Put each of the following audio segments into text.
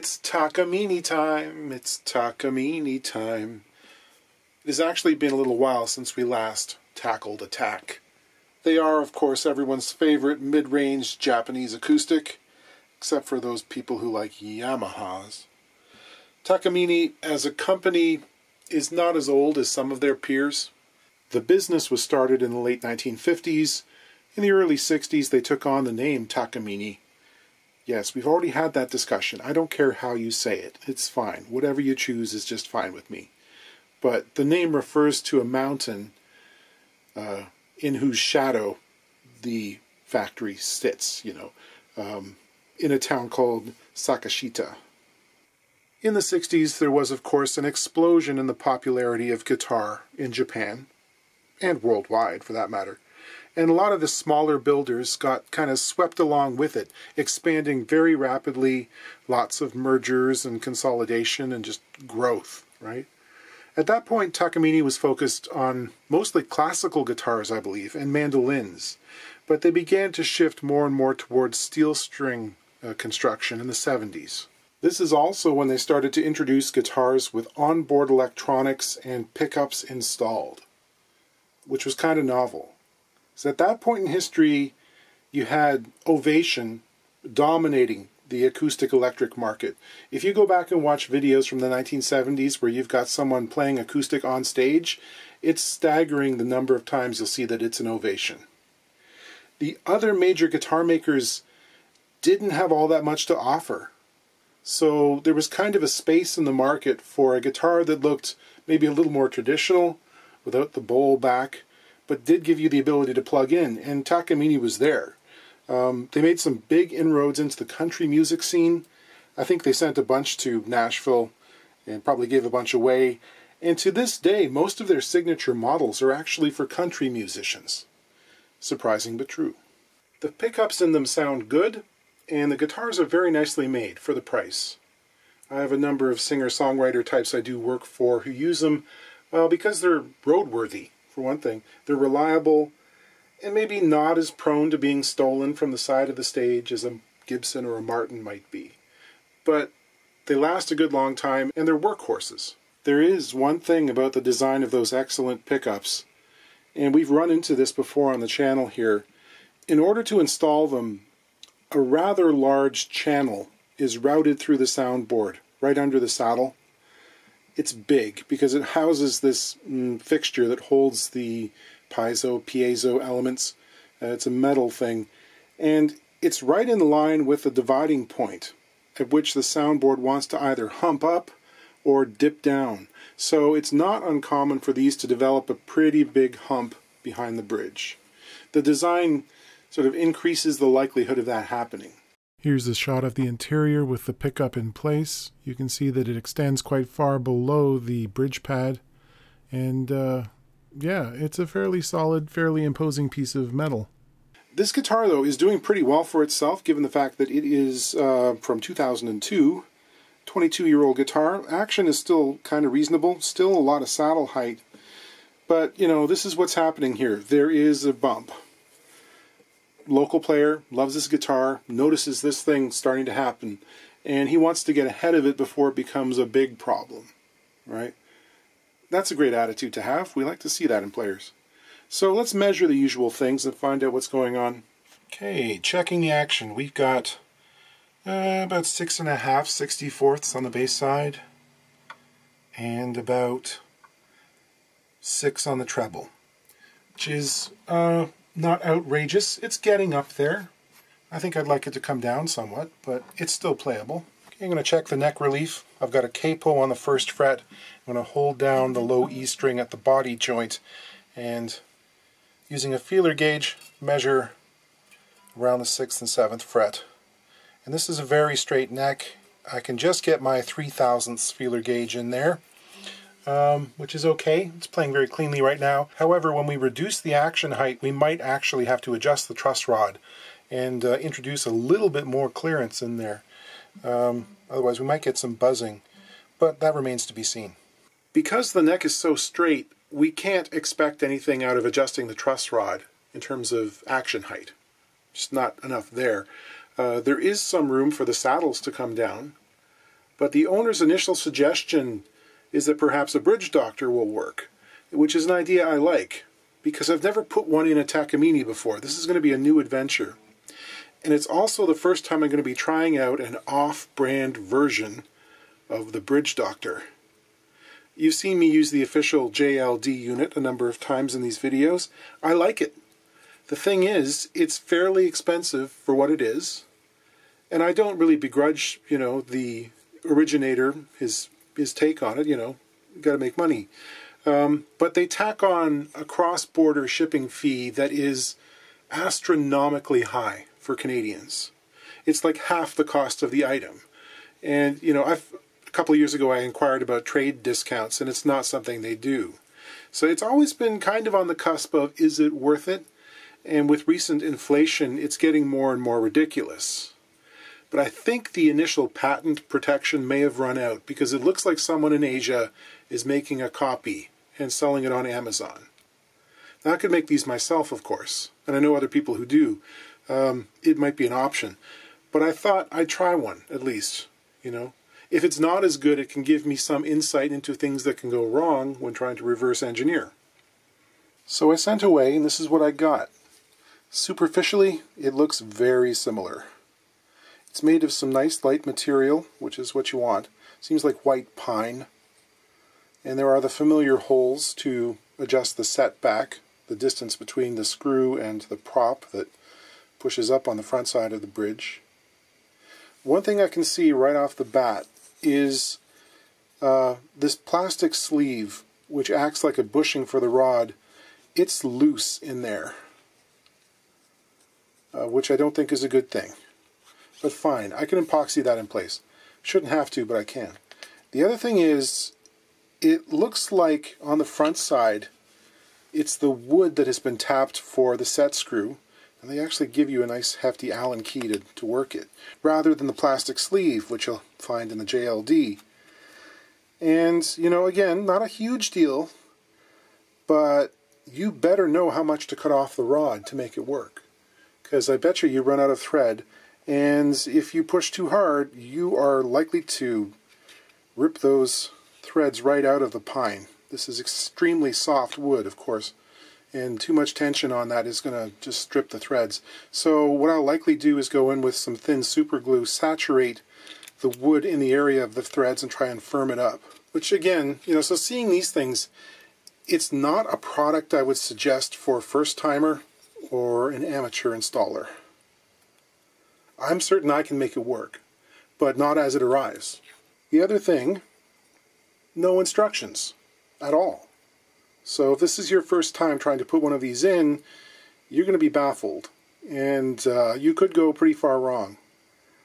It's Takamine time. It's Takamine time. It has actually been a little while since we last tackled a TAC. They are, of course, everyone's favorite mid-range Japanese acoustic, except for those people who like Yamahas. Takamine, as a company, is not as old as some of their peers. The business was started in the late 1950s. In the early 60s, they took on the name Takamine. Yes, we've already had that discussion. I don't care how you say it. It's fine. Whatever you choose is just fine with me. But the name refers to a mountain in whose shadow the factory sits, in a town called Sakashita. In the 60s, there was, of course, an explosion in the popularity of guitar in Japan, and worldwide, for that matter. And a lot of the smaller builders got kind of swept along with it, expanding very rapidly, lots of mergers and consolidation and just growth, right? At that point, Takamine was focused on mostly classical guitars, I believe, and mandolins. But they began to shift more and more towards steel string construction in the 70s. This is also when they started to introduce guitars with onboard electronics and pickups installed, which was kind of novel. So at that point in history, you had Ovation dominating the acoustic electric market. If you go back and watch videos from the 1970s where you've got someone playing acoustic on stage, it's staggering the number of times you'll see that it's an Ovation. The other major guitar makers didn't have all that much to offer. So there was kind of a space in the market for a guitar that looked maybe a little more traditional, without the bowl back, but did give you the ability to plug in, and Takamine was there. They made some big inroads into the country music scene. I think they sent a bunch to Nashville and probably gave a bunch away. And to this day, most of their signature models are actually for country musicians. Surprising but true. The pickups in them sound good, and the guitars are very nicely made for the price. I have a number of singer-songwriter types I do work for who use them, well, because they're roadworthy. For one thing, they're reliable and maybe not as prone to being stolen from the side of the stage as a Gibson or a Martin might be. But they last a good long time, and they're workhorses. There is one thing about the design of those excellent pickups, and we've run into this before on the channel here. In order to install them, a rather large channel is routed through the soundboard, right under the saddle. It's big because it houses this fixture that holds the piezo elements. It's a metal thing. And it's right in line with the dividing point at which the soundboard wants to either hump up or dip down. So it's not uncommon for these to develop a pretty big hump behind the bridge. The design sort of increases the likelihood of that happening. Here's a shot of the interior with the pickup in place. You can see that it extends quite far below the bridge pad. And yeah, it's a fairly solid, fairly imposing piece of metal. This guitar, though, is doing pretty well for itself, given the fact that it is from 2002, 22-year-old guitar. Action is still kind of reasonable, still a lot of saddle height. But, this is what's happening here. There is a bump. Local player loves this guitar, notices this thing starting to happen, and he wants to get ahead of it before it becomes a big problem, right? That's a great attitude to have. We like to see that in players. So let's measure the usual things and find out what's going on. Okay, checking the action. We've got about 6.5 64ths on the bass side, and about 6 on the treble, which is not outrageous. It's getting up there. I think I'd like it to come down somewhat, but it's still playable. Okay, I'm going to check the neck relief. I've got a capo on the 1st fret. I'm going to hold down the low E string at the body joint and, using a feeler gauge, measure around the 6th and 7th fret. And this is a very straight neck. I can just get my 3/1000ths feeler gauge in there, which is okay. It's playing very cleanly right now. However, when we reduce the action height, we might actually have to adjust the truss rod and introduce a little bit more clearance in there. Otherwise, we might get some buzzing, but that remains to be seen. Because the neck is so straight, we can't expect anything out of adjusting the truss rod in terms of action height. Just not enough there. There is some room for the saddles to come down. But the owner's initial suggestion is that perhaps a bridge doctor will work, which is an idea I like, because I've never put one in a Takamine before. This is going to be a new adventure. And it's also the first time I'm going to be trying out an off-brand version of the bridge doctor. You've seen me use the official JLD unit a number of times in these videos. I like it. The thing is, it's fairly expensive for what it is. And I don't really begrudge, the originator, his take on it, got to make money. But they tack on a cross-border shipping fee that is astronomically high for Canadians. It's like half the cost of the item. And, a couple of years ago I inquired about trade discounts, and it's not something they do. So it's always been kind of on the cusp of, is it worth it? And with recent inflation, it's getting more and more ridiculous. But I think the initial patent protection may have run out, because it looks like someone in Asia is making a copy and selling it on Amazon. Now, I could make these myself, of course, and I know other people who do. It might be an option. But I thought I'd try one, at least, If it's not as good, it can give me some insight into things that can go wrong when trying to reverse engineer. So I sent away, and this is what I got. Superficially, it looks very similar. It's made of some nice light material, which is what you want. Seems like white pine. And there are the familiar holes to adjust the setback, the distance between the screw and the prop that pushes up on the front side of the bridge. One thing I can see right off the bat is this plastic sleeve, which acts like a bushing for the rod. It's loose in there, which I don't think is a good thing. But fine, I can epoxy that in place. Shouldn't have to, but I can. The other thing is, it looks like on the front side, it's the wood that has been tapped for the set screw, and they actually give you a nice hefty Allen key to work it, rather than the plastic sleeve, which you'll find in the JLD. And, again, not a huge deal, but you better know how much to cut off the rod to make it work. Because I bet you run out of thread, and if you push too hard, you are likely to rip those threads right out of the pine. This is extremely soft wood, of course, and too much tension on that is going to just strip the threads. So what I'll likely do is go in with some thin super glue, saturate the wood in the area of the threads and try and firm it up. Which again, so seeing these things, it's not a product I would suggest for a first-timer or an amateur installer. I'm certain I can make it work, but not as it arrives. The other thing, no instructions at all. So if this is your first time trying to put one of these in, you're going to be baffled, and you could go pretty far wrong.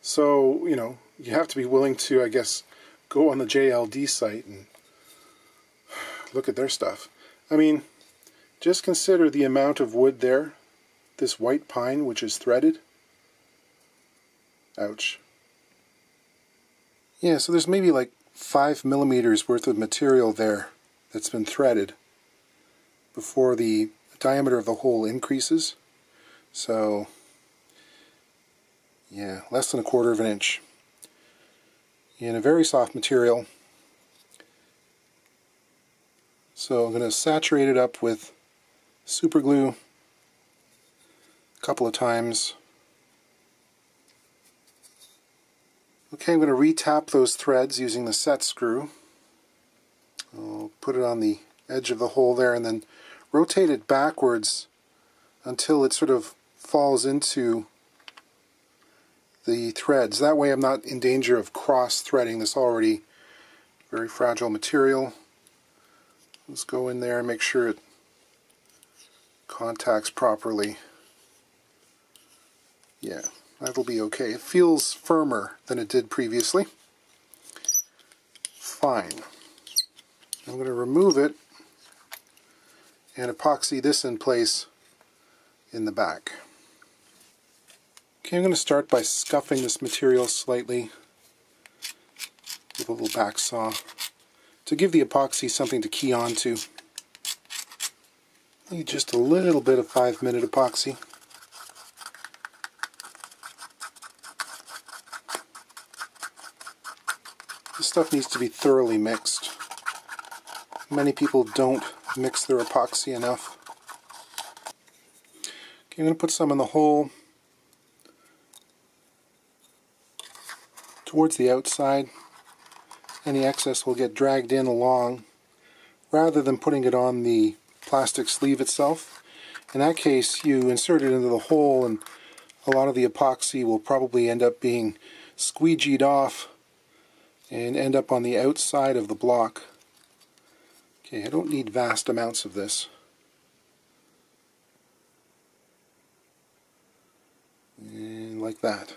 So, you have to be willing to, I guess, go on the JLD site and look at their stuff. I mean, just consider the amount of wood there, this white pine which is threaded. Ouch. Yeah, so there's maybe like 5 millimeters worth of material there that's been threaded before the diameter of the hole increases. So, yeah, less than 1/4 of an inch. In a very soft material. So I'm going to saturate it up with super glue a couple of times. Okay, I'm going to re-tap those threads using the set screw. I'll put it on the edge of the hole there and then rotate it backwards until it sort of falls into the threads. That way I'm not in danger of cross-threading this already very fragile material. Let's go in there and make sure it contacts properly. Yeah, that'll be okay. It feels firmer than it did previously. Fine. I'm going to remove it and epoxy this in place in the back. Okay, I'm going to start by scuffing this material slightly with a little back saw to give the epoxy something to key onto. Need just a little bit of 5-minute epoxy. This stuff needs to be thoroughly mixed. Many people don't mix their epoxy enough. Okay, I'm going to put some in the hole towards the outside. Any excess will get dragged in along rather than putting it on the plastic sleeve itself. In that case, you insert it into the hole and a lot of the epoxy will probably end up being squeegeed off and end up on the outside of the block. Okay, I don't need vast amounts of this. And like that.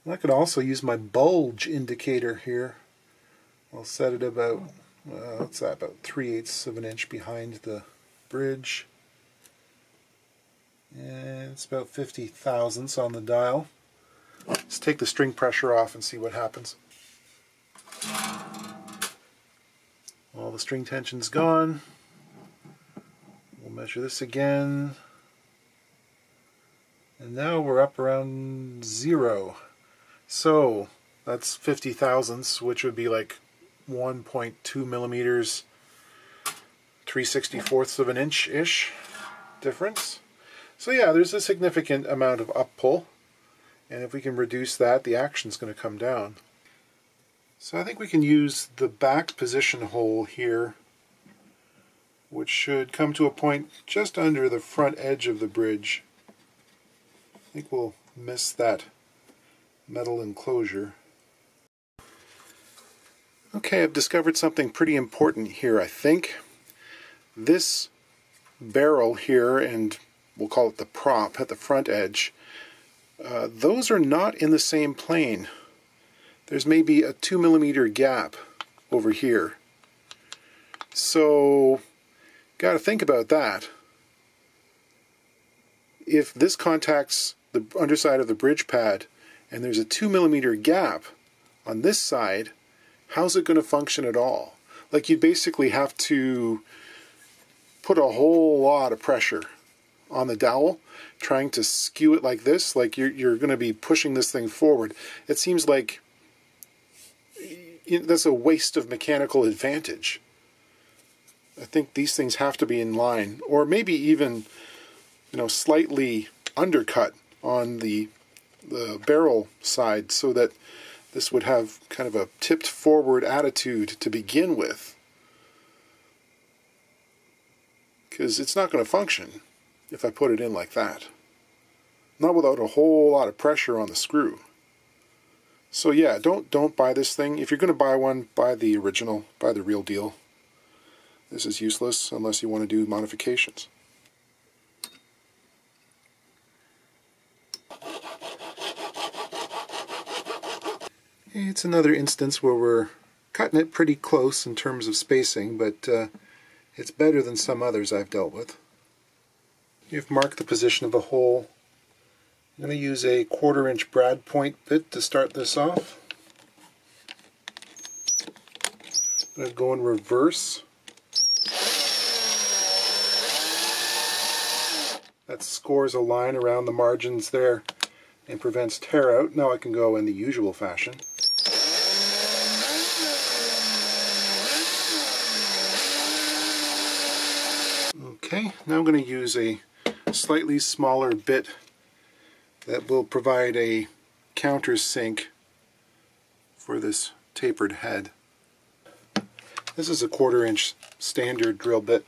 I could also use my bulge indicator here. I'll set it about, what's that, about 3/8 of an inch behind the bridge. And it's about 50 thousandths on the dial. Let's take the string pressure off and see what happens. All the string tension's gone. We'll measure this again. And now we're up around 0. So that's 50 thousandths, which would be like 1.2 millimeters, 3/64 of an inch-ish difference. So yeah, there's a significant amount of up pull, and if we can reduce that, the action's going to come down. So I think we can use the back position hole here, which should come to a point just under the front edge of the bridge. I think we'll miss that metal enclosure. Okay, I've discovered something pretty important here, I think. This barrel here, and we'll call it the prop at the front edge, those are not in the same plane. There's maybe a 2 millimeter gap over here. So, got to think about that. If this contacts the underside of the bridge pad and there's a 2 millimeter gap on this side, how's it going to function at all? Like, you'd basically have to put a whole lot of pressure on the dowel, trying to skew it like this, like you're going to be pushing this thing forward. It seems like that's a waste of mechanical advantage. I think these things have to be in line, or maybe even, slightly undercut on the barrel side, so that this would have kind of a tipped forward attitude to begin with. Because it's not going to function if I put it in like that. Not without a whole lot of pressure on the screw. So yeah, don't buy this thing. If you're going to buy one, buy the original, buy the real deal. This is useless unless you want to do modifications. It's another instance where we're cutting it pretty close in terms of spacing, but it's better than some others I've dealt with. You've marked the position of the hole. I'm going to use a 1/4 inch brad point bit to start this off. I'm going to go in reverse. That scores a line around the margins there and prevents tear out. Now I can go in the usual fashion. Okay, now I'm going to use a slightly smaller bit that will provide a countersink for this tapered head. This is a 1/4 inch standard drill bit.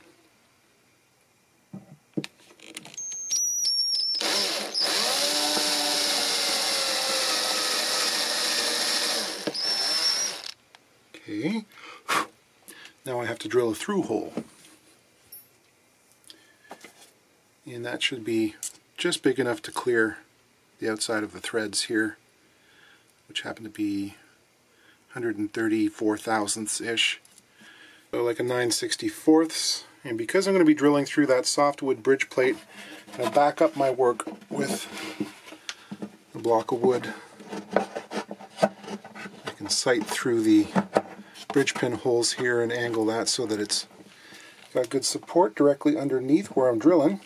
Okay, now I have to drill a through hole. And that should be just big enough to clear the outside of the threads here, which happen to be 134 thousandths-ish. So like a 9/64. And because I'm going to be drilling through that softwood bridge plate, I'm going to back up my work with a block of wood. I can sight through the bridge pin holes here and angle that so that it's got good support directly underneath where I'm drilling.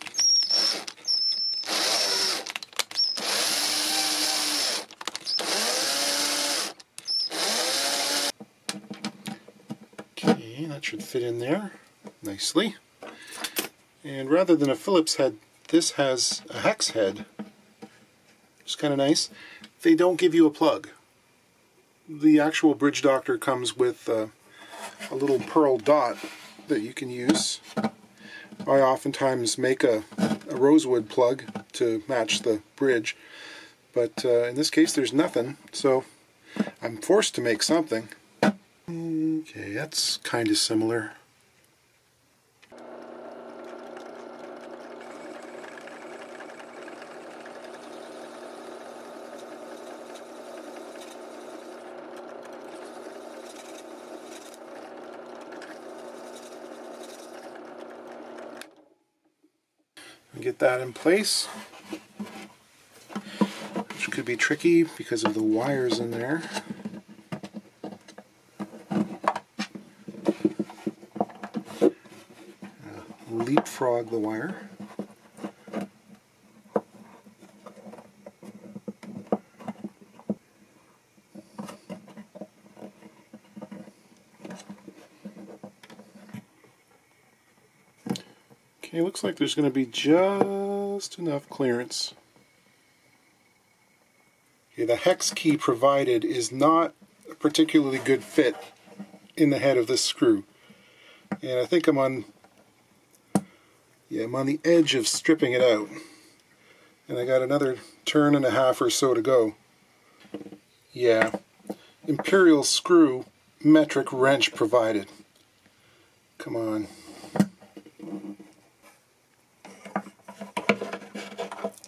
Okay, that should fit in there nicely. And rather than a Phillips head, this has a hex head, which is kind of nice. They don't give you a plug. The actual Bridge Doctor comes with a little pearl dot that you can use. I oftentimes make a rosewood plug to match the bridge, but in this case there's nothing, so I'm forced to make something. Okay, that's kind of similar. Get that in place, which could be tricky because of the wires in there. Leapfrog the wire. Okay, looks like there's going to be just enough clearance. Okay, the hex key provided is not a particularly good fit in the head of this screw. And I think I'm on the edge of stripping it out. And I got another turn and a half or so to go. Yeah, Imperial screw, metric wrench provided. Come on.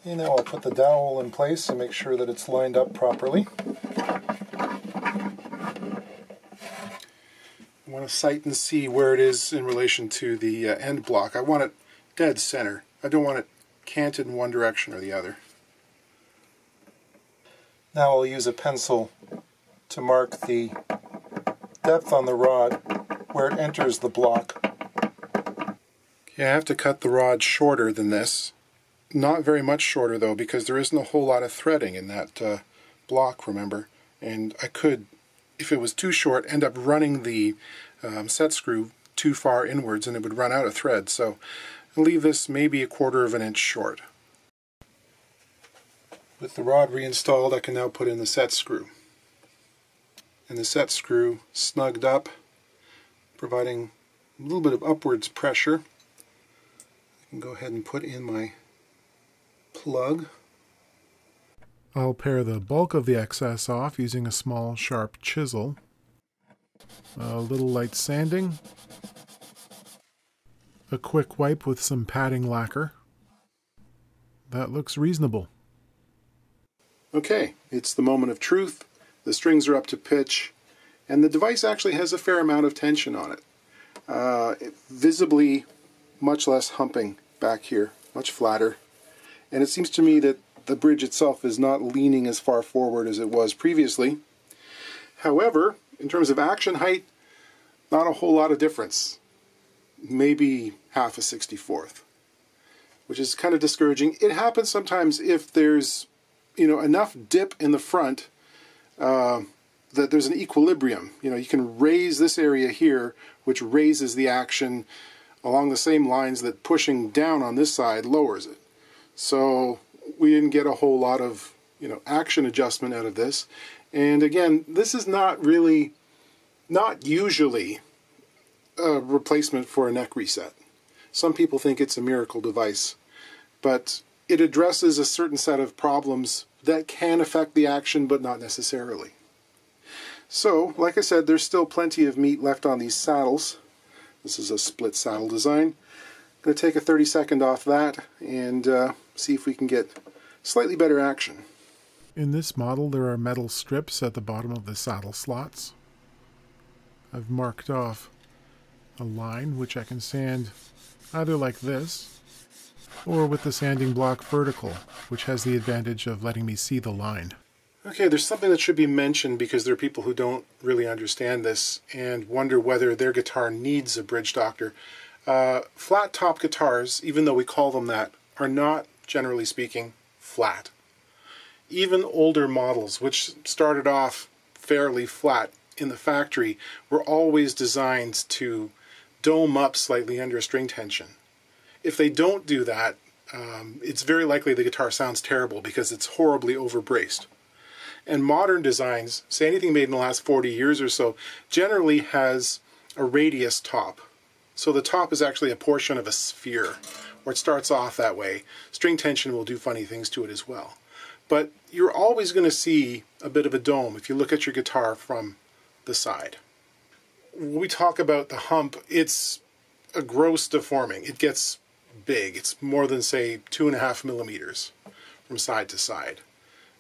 And now I'll put the dowel in place and make sure that it's lined up properly. I want to sight and see where it is in relation to the end block. I want it dead center. I don't want it canted in one direction or the other. Now I'll use a pencil to mark the depth on the rod where it enters the block. Okay, I have to cut the rod shorter than this. Not very much shorter though, because there isn't a whole lot of threading in that block, remember. And I could, if it was too short, end up running the set screw too far inwards and it would run out of thread. So I'll leave this maybe 1/4 of an inch short. With the rod reinstalled, I can now put in the set screw. And the set screw snugged up, providing a little bit of upwards pressure. I can go ahead and put in my plug. I'll pare the bulk of the excess off using a small sharp chisel. A little light sanding. A quick wipe with some padding lacquer. That looks reasonable. Okay, it's the moment of truth. The strings are up to pitch, and the device actually has a fair amount of tension on it. Visibly much less humping back here, much flatter. And it seems to me that the bridge itself is not leaning as far forward as it was previously. However, in terms of action height, not a whole lot of difference. Maybe half a 64th, which is kind of discouraging. It happens sometimes if there's, enough dip in the front that there's an equilibrium. You can raise this area here, which raises the action along the same lines that pushing down on this side lowers it. So we didn't get a whole lot of, action adjustment out of this. And again, this is not usually a replacement for a neck reset. Some people think it's a miracle device, but it addresses a certain set of problems that can affect the action, but not necessarily. So, like I said, there's still plenty of meat left on these saddles. This is a split saddle design. I'm going to take a 30-second off that and see if we can get slightly better action. In this model there are metal strips at the bottom of the saddle slots. I've marked off a line which I can sand either like this or with the sanding block vertical, which has the advantage of letting me see the line. Okay, there's something that should be mentioned because there are people who don't really understand this and wonder whether their guitar needs a bridge doctor. Flat top guitars, even though we call them that, are not, generally speaking, flat. Even older models, which started off fairly flat, in the factory were always designed to dome up slightly under string tension. If they don't do that, it's very likely the guitar sounds terrible because it's horribly overbraced. And modern designs, say anything made in the last 40 years or so, generally has a radius top. So the top is actually a portion of a sphere, or it starts off that way. String tension will do funny things to it as well. But you're always going to see a bit of a dome if you look at your guitar from the side. When we talk about the hump, it's a gross deforming. It gets big. It's more than, say, 2.5 millimeters from side to side.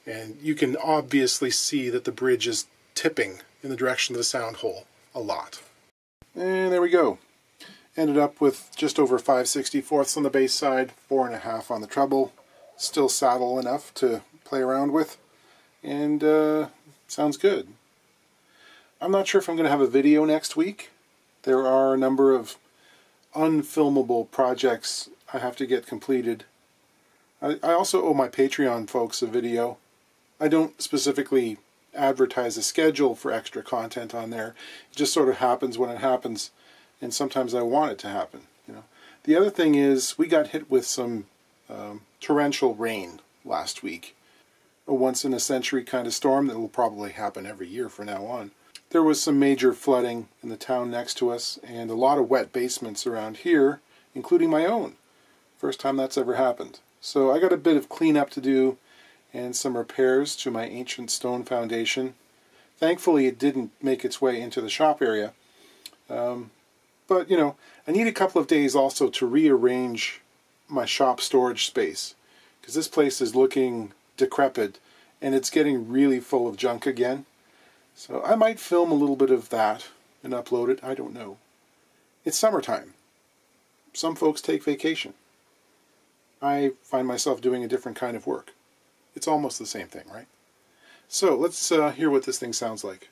And you can obviously see that the bridge is tipping in the direction of the sound hole a lot. And there we go. Ended up with just over 5/64 on the bass side, 4.5 on the treble. Still saddle enough to play around with, and sounds good. I'm not sure if I'm going to have a video next week. There are a number of unfilmable projects I have to get completed. I also owe my Patreon folks a video. I don't specifically advertise a schedule for extra content on there. It just sort of happens when it happens, and sometimes I want it to happen. You know. The other thing is we got hit with some torrential rain last week. A once-in-a-century kind of storm that will probably happen every year from now on. There was some major flooding in the town next to us, and a lot of wet basements around here, including my own. First time that's ever happened. So I got a bit of cleanup to do and some repairs to my ancient stone foundation. Thankfully it didn't make its way into the shop area. But, you know, I need a couple of days also to rearrange my shop storage space, because this place is looking decrepit and it's getting really full of junk again. So I might film a little bit of that and upload it. I don't know. It's summertime. Some folks take vacation. I find myself doing a different kind of work. It's almost the same thing, right? So let's hear what this thing sounds like.